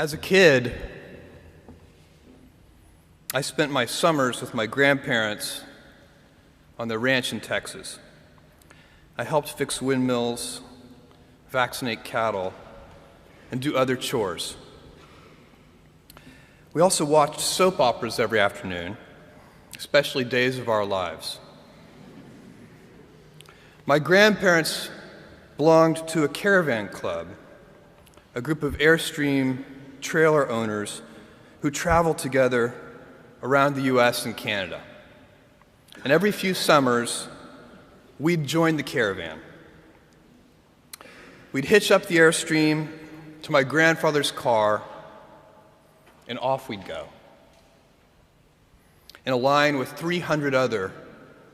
As a kid, I spent my summers with my grandparents on their ranch in Texas. I helped fix windmills, vaccinate cattle, and do other chores. We also watched soap operas every afternoon, especially Days of Our Lives. My grandparents belonged to a caravan club, a group of Airstream trailer owners who traveled together around the US and Canada. And every few summers, we'd join the caravan. We'd hitch up the Airstream to my grandfather's car, and off we'd go, in a line with 300 other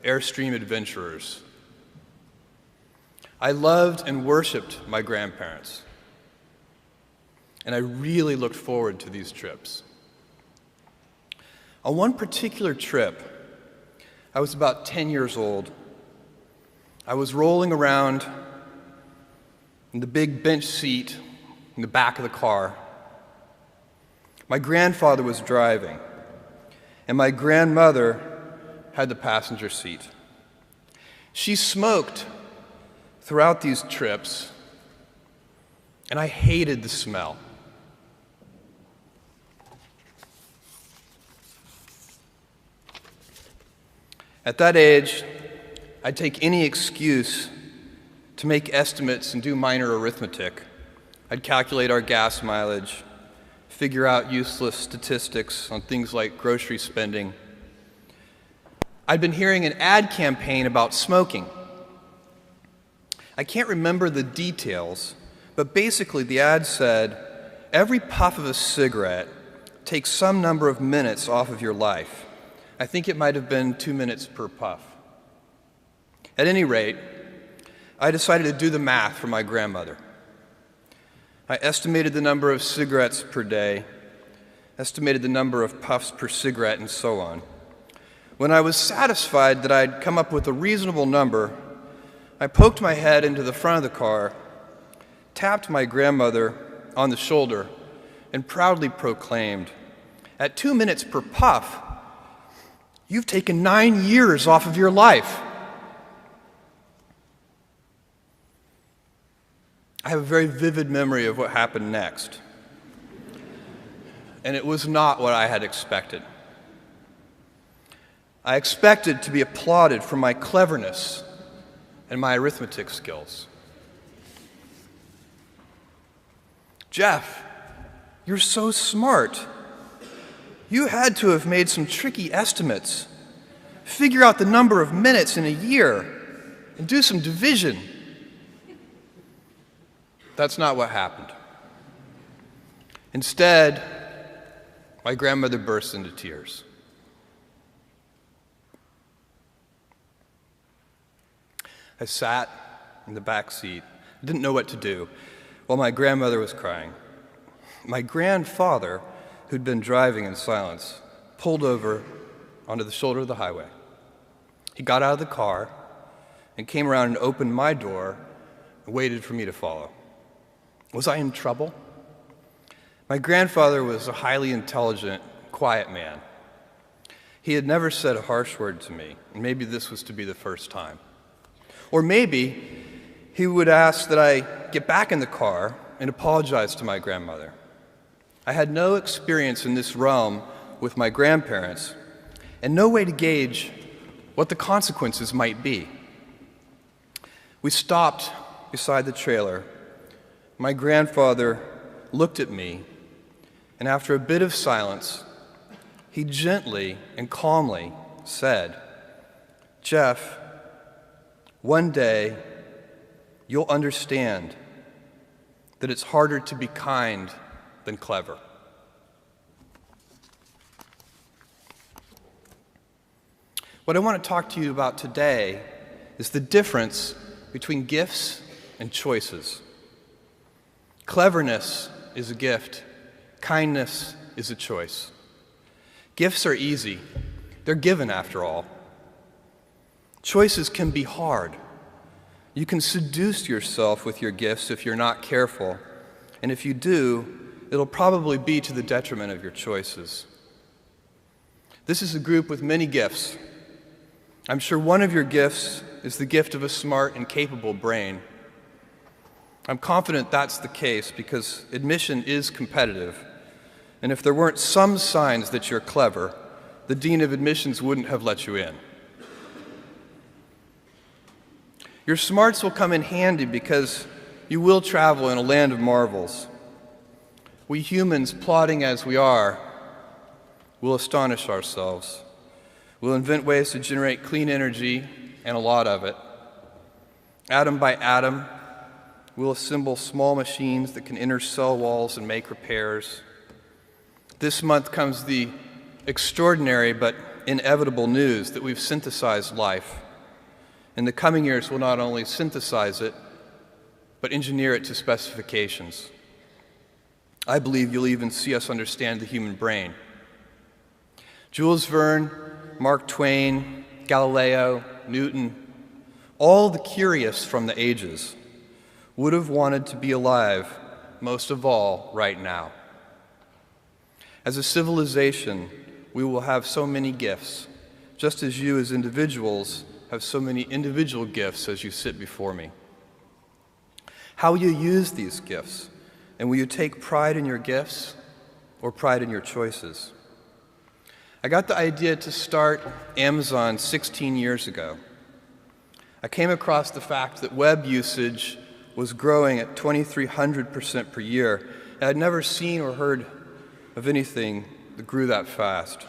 Airstream adventurers. I loved and worshiped my grandparents, and I really looked forward to these trips. On one particular trip, I was about 10 years old. I was rolling around in the big bench seat in the back of the car. My grandfather was driving, and my grandmother had the passenger seat. She smoked throughout these trips, and I hated the smell. At that age, I'd take any excuse to make estimates and do minor arithmetic. I'd calculate our gas mileage, figure out useless statistics on things like grocery spending. I'd been hearing an ad campaign about smoking. I can't remember the details, but basically the ad said, every puff of a cigarette takes some number of minutes off of your life. I think it might have been 2 minutes per puff. At any rate, I decided to do the math for my grandmother. I estimated the number of cigarettes per day, estimated the number of puffs per cigarette, and so on. When I was satisfied that I'd come up with a reasonable number, I poked my head into the front of the car, tapped my grandmother on the shoulder, and proudly proclaimed, "At 2 minutes per puff, you've taken 9 years off of your life." I have a very vivid memory of what happened next, and it was not what I had expected. I expected to be applauded for my cleverness and my arithmetic skills. "Jeff, you're so smart. You had to have made some tricky estimates. Figure out the number of minutes in a year and do some division." That's not what happened. Instead, my grandmother burst into tears. I sat in the back seat, didn't know what to do, while my grandmother was crying. My grandfather, who'd been driving in silence, pulled over onto the shoulder of the highway. He got out of the car and came around and opened my door and waited for me to follow. Was I in trouble? My grandfather was a highly intelligent, quiet man. He had never said a harsh word to me, and maybe this was to be the first time. Or maybe he would ask that I get back in the car and apologize to my grandmother. I had no experience in this realm with my grandparents, and no way to gauge what the consequences might be. We stopped beside the trailer. My grandfather looked at me, and after a bit of silence, he gently and calmly said, "Jeff, one day you'll understand that it's harder to be kind than clever." What I want to talk to you about today is the difference between gifts and choices. Cleverness is a gift. Kindness is a choice. Gifts are easy. They're given, after all. Choices can be hard. You can seduce yourself with your gifts if you're not careful, and if you do, it'll probably be to the detriment of your choices. This is a group with many gifts. I'm sure one of your gifts is the gift of a smart and capable brain. I'm confident that's the case because admission is competitive. And if there weren't some signs that you're clever, the dean of admissions wouldn't have let you in. Your smarts will come in handy because you will travel in a land of marvels. We humans, plodding as we are, will astonish ourselves. We'll invent ways to generate clean energy, and a lot of it. Atom by atom, we'll assemble small machines that can enter cell walls and make repairs. This month comes the extraordinary but inevitable news that we've synthesized life. In the coming years, we'll not only synthesize it, but engineer it to specifications. I believe you'll even see us understand the human brain. Jules Verne, Mark Twain, Galileo, Newton, all the curious from the ages would have wanted to be alive, most of all, right now. As a civilization, we will have so many gifts, just as you as individuals have so many individual gifts as you sit before me. How will you use these gifts? And will you take pride in your gifts or pride in your choices? I got the idea to start Amazon 16 years ago. I came across the fact that web usage was growing at 2,300% per year, and I'd never seen or heard of anything that grew that fast.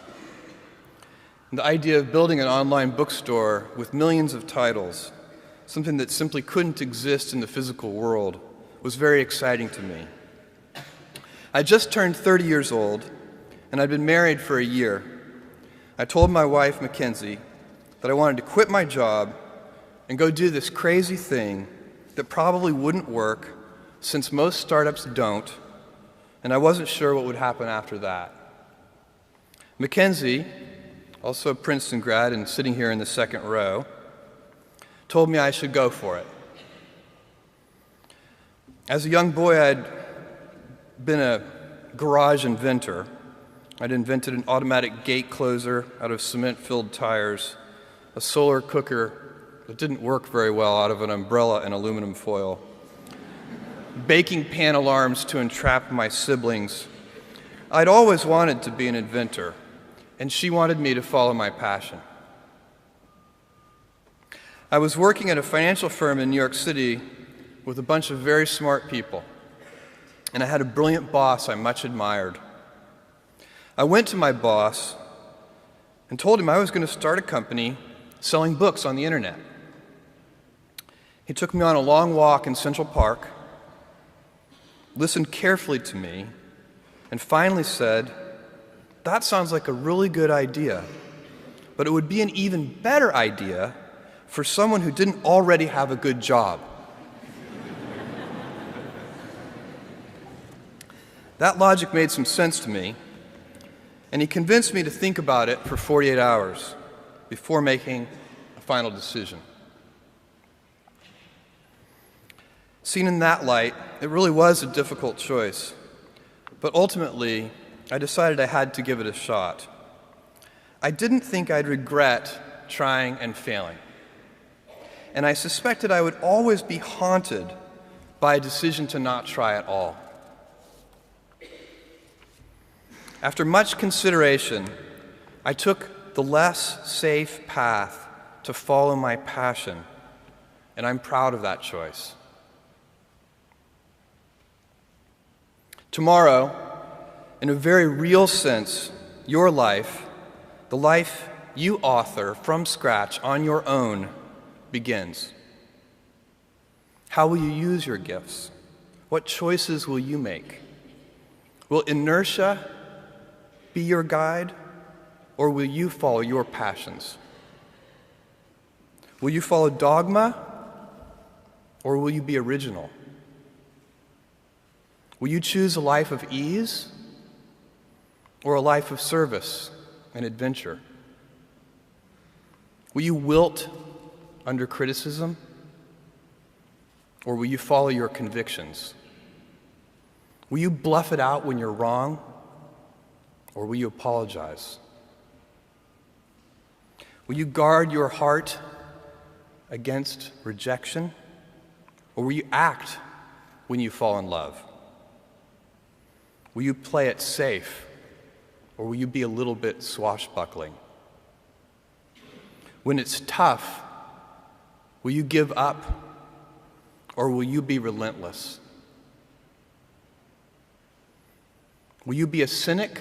And the idea of building an online bookstore with millions of titles, something that simply couldn't exist in the physical world, was very exciting to me. I just turned 30 years old, and I'd been married for a year. I told my wife, Mackenzie, that I wanted to quit my job and go do this crazy thing that probably wouldn't work, since most startups don't, and I wasn't sure what would happen after that. Mackenzie, also a Princeton grad and sitting here in the second row, told me I should go for it. As a young boy, I'd been a garage inventor. I'd invented an automatic gate closer out of cement-filled tires, a solar cooker that didn't work very well out of an umbrella and aluminum foil, baking pan alarms to entrap my siblings. I'd always wanted to be an inventor, and she wanted me to follow my passion. I was working at a financial firm in New York City with a bunch of very smart people, and I had a brilliant boss I much admired. I went to my boss and told him I was going to start a company selling books on the internet. He took me on a long walk in Central Park, listened carefully to me, and finally said, "That sounds like a really good idea, but it would be an even better idea for someone who didn't already have a good job." That logic made some sense to me, and he convinced me to think about it for 48 hours before making a final decision. Seen in that light, it really was a difficult choice, but ultimately, I decided I had to give it a shot. I didn't think I'd regret trying and failing, and I suspected I would always be haunted by a decision to not try at all. After much consideration, I took the less safe path to follow my passion, and I'm proud of that choice. Tomorrow, in a very real sense, your life, the life you author from scratch on your own, begins. How will you use your gifts? What choices will you make? Will inertia be your guide, or will you follow your passions? Will you follow dogma, or will you be original? Will you choose a life of ease, or a life of service and adventure? Will you wilt under criticism, or will you follow your convictions? Will you bluff it out when you're wrong, or will you apologize? Will you guard your heart against rejection, or will you act when you fall in love? Will you play it safe, or will you be a little bit swashbuckling? When it's tough, will you give up, or will you be relentless? Will you be a cynic,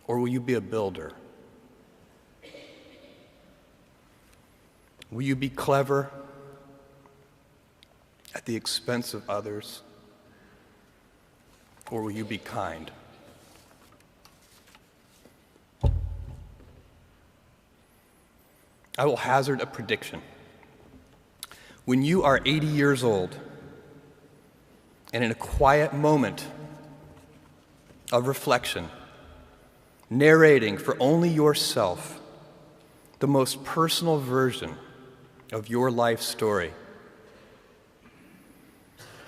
or will you be a builder? Will you be clever at the expense of others, or will you be kind? I will hazard a prediction. When you are 80 years old, and in a quiet moment of reflection, narrating for only yourself the most personal version of your life story,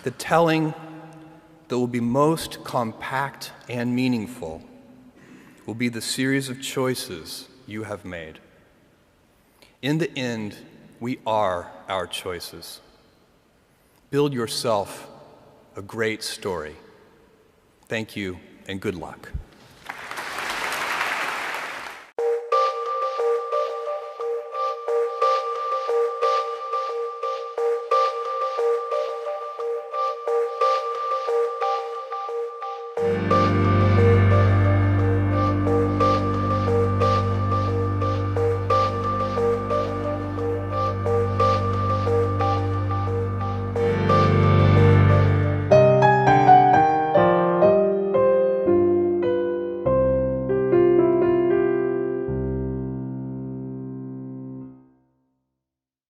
the telling that will be most compact and meaningful will be the series of choices you have made. In the end, we are our choices. Build yourself a great story. Thank you, and good luck.